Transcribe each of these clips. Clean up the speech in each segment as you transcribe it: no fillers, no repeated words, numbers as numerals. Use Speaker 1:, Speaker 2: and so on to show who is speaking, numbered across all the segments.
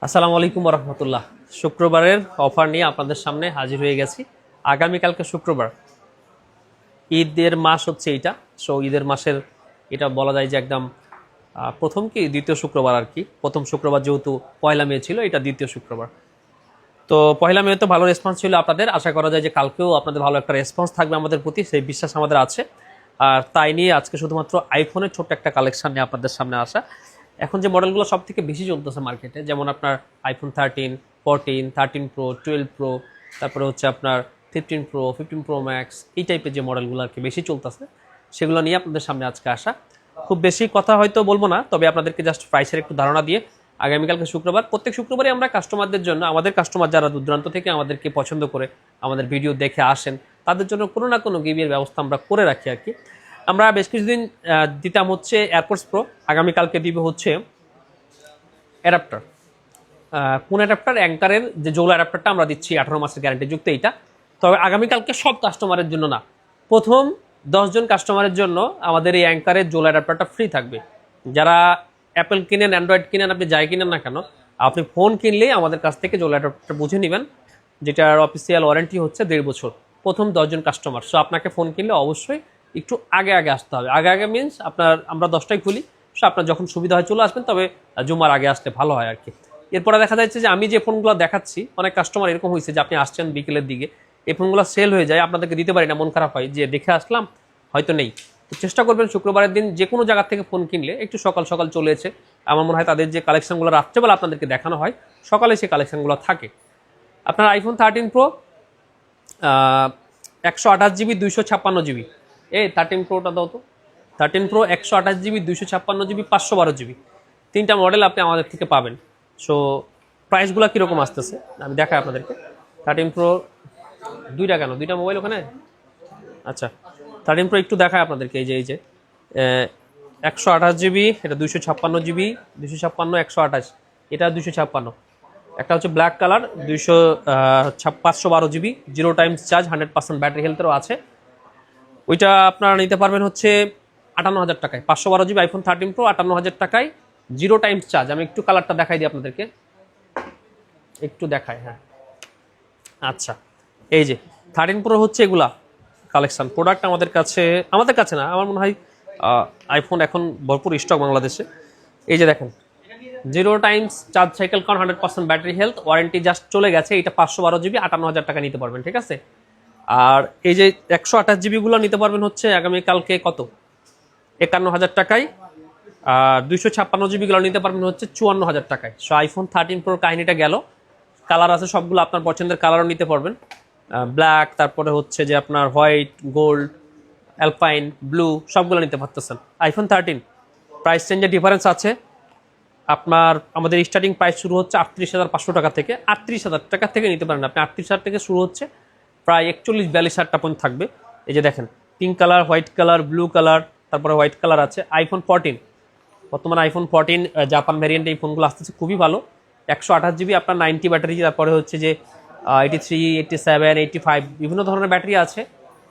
Speaker 1: আসসালামু আলাইকুম রহমতুল্লাহ। শুক্রবারের অফার নিয়ে আপনাদের সামনে হাজির হয়ে গেছি। আগামীকালকে শুক্রবার, ঈদের মাস হচ্ছে এইটা। সো ঈদের মাসের এটা বলা যায় যে একদম প্রথম কি দ্বিতীয় শুক্রবার আর কি। প্রথম শুক্রবার যেহেতু পয়লা মে ছিল, এটা দ্বিতীয় শুক্রবার। তো পয়লা মে তো ভালো রেসপন্স ছিল আপনাদের, আশা করা যায় যে কালকেও আপনাদের ভালো একটা রেসপন্স থাকবে আমাদের প্রতি, সেই বিশ্বাস আমাদের আছে। আর তাই নিয়ে আজকে শুধুমাত্র আইফোনের ছোট্ট একটা কালেকশন নিয়ে আপনাদের সামনে আসা। এখন যে মডেলগুলো সব থেকে বেশি চলতেছে মার্কেটে, যেমন আপনার আইফোন 13, 14, 13 প্রো, 12 প্রো, তারপরে হচ্ছে আপনার 15 প্রো, 15 প্রো ম্যাক্স, এই টাইপের যে মডেলগুলো আর কি বেশি চলতেছে, সেগুলো নিয়ে আপনাদের সামনে আজকে আসা। খুব বেশি কথা হয়তো বলবো না, তবে আপনাদেরকে জাস্ট প্রাইসের একটু ধারণা দিয়ে আগামীকালকে শুক্রবার, প্রত্যেক শুক্রবারই আমরা কাস্টমারদের জন্য, আমাদের কাস্টমার যারা দূর দূরান্ত থেকে আমাদেরকে পছন্দ করে আমাদের ভিডিও দেখে আসেন, তাদের জন্য কোনো না কোনো গিভের ব্যবস্থা আমরা করে রাখি আর কি। আমরা বেশ কিছুদিন দিতাম হচ্ছে এয়ারপোর্টস প্রো, আগামীকালকে দিব হচ্ছে অ্যাডাপ্টার। কোন অ্যাডাপ্টার? অ্যাঙ্কারের যে জোল অ্যাডাপ্টারটা আমরা দিচ্ছি 18 মাসের গ্যারান্টি যুক্ত এইটা। তবে আগামীকালকে সব কাস্টমারের জন্য না, প্রথম 10 জন কাস্টমারের জন্য আমাদের এই অ্যাঙ্কারের জোল অ্যাডাপ্টারটা ফ্রি থাকবে। যারা অ্যাপেল কিনেন, অ্যান্ড্রয়েড কিনেন, আপনি যাই কিনেন না কেন, আপনি ফোন কিনলেই আমাদের কাছ থেকে জোল অ্যাডাপ্টার বুঝে নেবেন, যেটার অফিসিয়াল ওয়ারেন্টি হচ্ছে 1.5 বছর। প্রথম 10 জন কাস্টমার। সো আপনাকে ফোন কিনলে অবশ্যই একটু আগে আগে আসতে হবে। আগে আগে মিনস আমরা 10টায় খুলি, সো আপনার যখন সুবিধা হয় চলে আসবেন, তবে জুমার আগে আসলে ভালো হয় আর কি। এরপরে দেখা যাচ্ছে যে আমি যে ফোনগুলো দেখাচ্ছি, অনেক কাস্টমার এরকম হয়েছে যে আপনি আসছেন বিকেলের দিকে, এই ফোনগুলো সেল হয়ে যায়, আপনাদেরকে দিতে পারি না, মন খারাপ হয় যে দেখে আসলাম হয়তো নেই। তো চেষ্টা করবেন শুক্রবারের দিন যে কোনো জায়গা থেকে ফোন কিনলে একটু সকাল সকাল চলে এসে, আমার মনে হয় তাদের যে কালেকশনগুলো রাত্রেবেলা আপনাদেরকে দেখানো হয়, সকালে সেই কালেকশনগুলো থাকে। আপনার আইফোন 13 প্রো 128 জিবি 256 জিবি, 13 প্রোটা দাও তো। 13 প্রো 128 জিবি 256 জিবি 512 জিবি, তিনটা মডেল আপনি আমাদের থেকে পাবেন। সো প্রাইসগুলো কীরকম আসতেছে আমি দেখাই আপনাদেরকে। 13 প্রো দুইটা কেন, দুইটা মোবাইল ওখানে? আচ্ছা, 13 প্রো একটু দেখায় আপনাদেরকে। এই যে 128 জিবি, এটা 256 জিবি, 256, 128, এটা 256। একটা হচ্ছে black colour 512 GB, 0 times charge, 100% battery হেলথেরও আছে। ওইটা আপনারা নিতে পারবেন হচ্ছে 58,000 টাকায়। 512 জিবি আইফোন 13 প্রো 58,000 টাকায়, 0 টাইমস চার্জ। আমি একটু কালারটা দেখাই দিই আপনাদেরকে, একটু দেখাই। হ্যাঁ, আচ্ছা, এই যে 13 প্রো হচ্ছে এগুলা কালেকশন প্রোডাক্ট আমাদের কাছে না, আমার মনে হয় আইফোন এখন ভরপুর স্টক বাংলাদেশে। এই যে দেখেন, 0 times charge cycle count, 100% battery health, warranty just চলে গেছে। এটা 512 জিবি 58,000 টাকা নিতে পারবেন, ঠিক আছে। আর এই যে 128 জিবিগুলো নিতে পারবেন হচ্ছে আগামীকালকে কত, 51,000 টাকায়। আর 256 জিবিগুলো নিতে পারবেন হচ্ছে 54,000 টাকায়। সো আইফোন 13 প্রোর কাহিনীটা গেল। কালার আছে সবগুলো, আপনার পছন্দের কালারও নিতে পারবেন, ব্ল্যাক, তারপরে হচ্ছে যে আপনার হোয়াইট, গোল্ড, অ্যালপাইন, ব্লু, সবগুলো নিতে পারতেছেন। আইফোন 13 প্রাইস রেঞ্জে ডিফারেন্স আছে। আমাদের স্টার্টিং প্রাইস শুরু হচ্ছে 38,500 টাকা থেকে। 38,000 টাকা থেকে নিতে পারেন আপনি। 38,000 থেকে শুরু হচ্ছে, প্রায় 41-42,000 টাকা পর্যন্ত থাকবে। এই যে দেখেন, pink colour, white colour, blue colour, তারপরে হোয়াইট কালার আছে। আইফোন 14, বর্তমানে আইফোন 14 জাপান ভ্যারিয়েন্ট, এই ফোনগুলো আসতেছে খুবই ভালো। 128 জিবি আপনার 90 ব্যাটারি, তারপরে হচ্ছে যে 83, 87, 85 বিভিন্ন ধরনের ব্যাটারি আছে।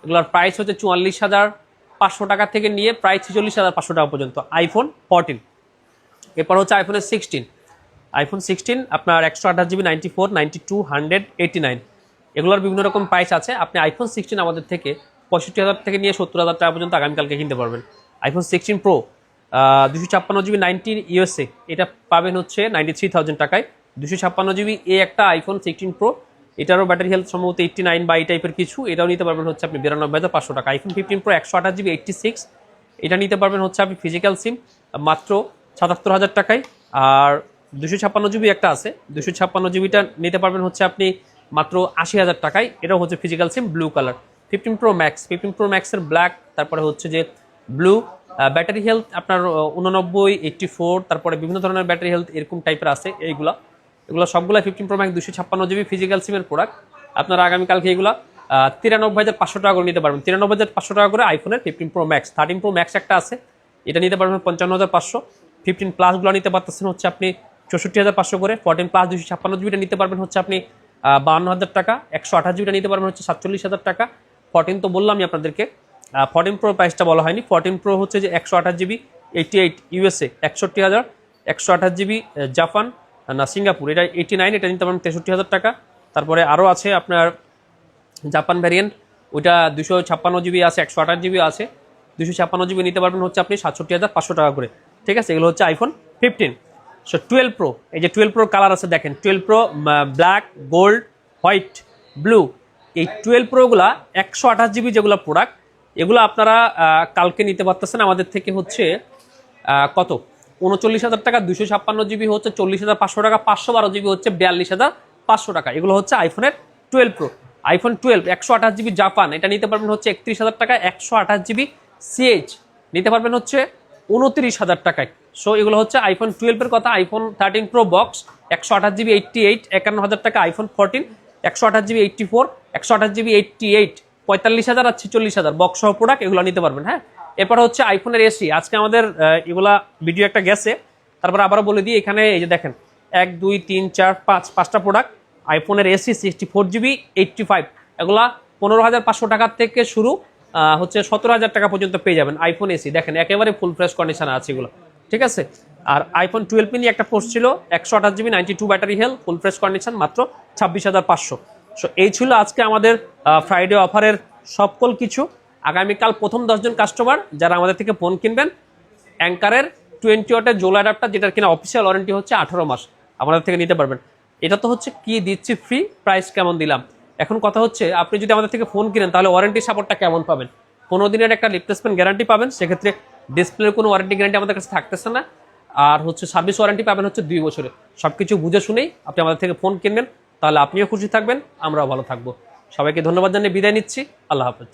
Speaker 1: এগুলোর প্রাইস হচ্ছে 44,500 টাকা থেকে নিয়ে প্রায় 46,500 টাকা পর্যন্ত আইফোন 14। এরপর হচ্ছে আইফোনের 16, আইফোন 16 আপনার 128 জিবি 94, 92, 100, 89, এগুলোর বিভিন্ন রকম প্রাইস আছে। আপনি আইফোন 16 আমাদের থেকে 65,000 থেকে নিয়ে 70,000 টাকা পর্যন্ত আগামীকালকে কিনতে পারবেন। আইফোন 16 প্রো 256 জিবি 90 ইউএসএ, এটা পাবেন হচ্ছে 93,000 টাকায়। 256 জিবি একটা আইফোন 16 প্রো, এটারও ব্যাটারি হেলথ সম্ভবত 89 বা এই টাইপের কিছু, এটাও নিতে পারবেন হচ্ছে আপনি 92,500 টাকা। আইফোন 15 প্রো 128 জিবি 86, এটা নিতে পারবেন হচ্ছে আপনি ফিজিক্যাল সিম মাত্র 77,000 টাকায়। আর 256 জিবি একটা আছে, 256 জিবিটা নিতে পারবেন হচ্ছে আপনি মাত্র 80,000 টাকায়। এটাও হচ্ছে ফিজিক্যাল সিম, blue colour. 15 pro max, 15 pro ম্যাক্সের ব্ল্যাক, তারপরে হচ্ছে যে ব্লু, ব্যাটারি হেলথ আপনার 89, 84, তারপরে বিভিন্ন ধরনের ব্যাটারি হেলথ এরকম টাইপের আছে। এগুলো সবগুলো 15 প্রো ম্যাক্স 256 জিবি ফিজিক্যাল সিমের প্রোডাক্ট। আপনারা আগামীকালকে এগুলো 93,500 টাকা করে নিতে পারবেন। 93,500 টাকা করে আইফোনের 15 প্রো ম্যাক্স। 13 প্রো ম্যাক্স একটা আছে, এটা নিতে পারবেন 55,500। 15 প্লাসগুলো নিতে পারতেছেন হচ্ছে আপনি 64,500 করে। 14 প্লাস 256 জিবিটা নিতে পারবেন হচ্ছে আপনি 52,000 টাকা। 128 জিবিটা নিতে পারবেন হচ্ছে 47,000 টাকা। 14 তো বললামই আপনাদেরকে। 14 প্রো প্রাইসটা বলা হয়নি। 14 প্রো হচ্ছে যে 128 জিবি 88 ইউএসএ 61,000, 128 জিবি জাপান না সিঙ্গাপুর, এটা 89, এটা নিতে পারবেন 63,000 টাকা। তারপরে আরও আছে আপনার জাপান ভ্যারিয়েন্ট, ওইটা 256 জিবি আছে, 128 জিবি আছে। 256 জিবি নিতে পারবেন হচ্ছে আপনি 67,500 টাকা করে, ঠিক আছে। এগুলো হচ্ছে আইফোন 15। সো 12 প্রো, এই যে 12 প্রোর কালার আছে দেখেন, 12 pro black, gold, white, blue. এই 12 প্রোগুলা 128 জিবি যেগুলো প্রোডাক্ট, এগুলো আপনারা কালকে নিতে পারতেছেন আমাদের থেকে হচ্ছে কত 39,000 টাকা। 256 জিবি হচ্ছে 40,500 টাকা, 512 জিবি হচ্ছে 42,500 টাকা। এগুলো হচ্ছে আইফোনের 12 প্রো। আইফোন 12 128 জিবি জাপান, এটা নিতে পারবেন হচ্ছে 31,000 টাকা। 128 জিবি সিএইচ নিতে পারবেন হচ্ছে 29,000 টাকায়। সো এগুলো হচ্ছে আইফোন 12 এর কথা। আইফোন 13 প্রো বক্স 128 জিবি 88, 51,000 টাকা। আইফোন 14 128 জিবি 84, 128 জিবি 88, 45,000 আর 46,000 বক্স সহ প্রোডাক্ট, এগুলো নিতে পারবেন। হ্যাঁ, এরপর হচ্ছে আইফোনের এসি। আজকে আমাদের এগুলা ভিডিও একটা গেছে, তারপর আবারও বলে দিই। এখানে এই যে দেখেন 1 2 3 4 5টা প্রোডাক্ট আইফোনের এসি 64 জিবি 85, এগুলা 15,500 টাকার থেকে শুরু হচ্ছে 17,000 টাকা পর্যন্ত পেয়ে যাবেন আইফোন এসি। দেখেন একেবারে ফুল ফ্রেশ কন্ডিশনে আছে এগুলো, ঠিক আছে। আর আইফোন 12 মিনি একটা পোস্ট ছিল 128 GB 92 battery health, full fresh condition, মাত্র 26,500। সো এই ছিল আজকে আমাদের ফ্রাইডে অফারের সকল কিছু। আগামীকাল প্রথম 10 জন কাস্টমার যারা আমাদের থেকে ফোন কিনবেন, অ্যাঙ্কারের 20 ওয়াটের জোল অ্যাডাপ্টার, যেটার কিনা অফিসিয়াল ওয়ারেন্টি হচ্ছে 18 মাস, আমাদের থেকে নিতে পারবেন। এটা তো হচ্ছে কি দিচ্ছি ফ্রি, প্রাইস কেমন দিলাম। এখন কথা হচ্ছে আপনি যদি আমাদের থেকে ফোন কিনেন তাহলে ওয়ারেন্টি সাপোর্টটা কেমন পাবেন। 15 দিনের একটা রিপ্লেসমেন্ট গ্যারান্টি পাবেন, সেক্ষেত্রে ডিসপ্লের কোনো ওয়ারেন্টি গ্যারান্টি আমাদের কাছে থাকতেছে না। আর হচ্ছে সার্ভিস ওয়ারেন্টি পাবেন হচ্ছে 2 বছরে। সবকিছু বুঝে শুনেই আপনি আমাদের থেকে ফোন কিনবেন, তাহলে আপনিও খুশি থাকবেন, আমরাও ভালো থাকবো। সবাইকে ধন্যবাদ জানিয়ে বিদায় নিচ্ছি। আল্লাহ হাফেজ।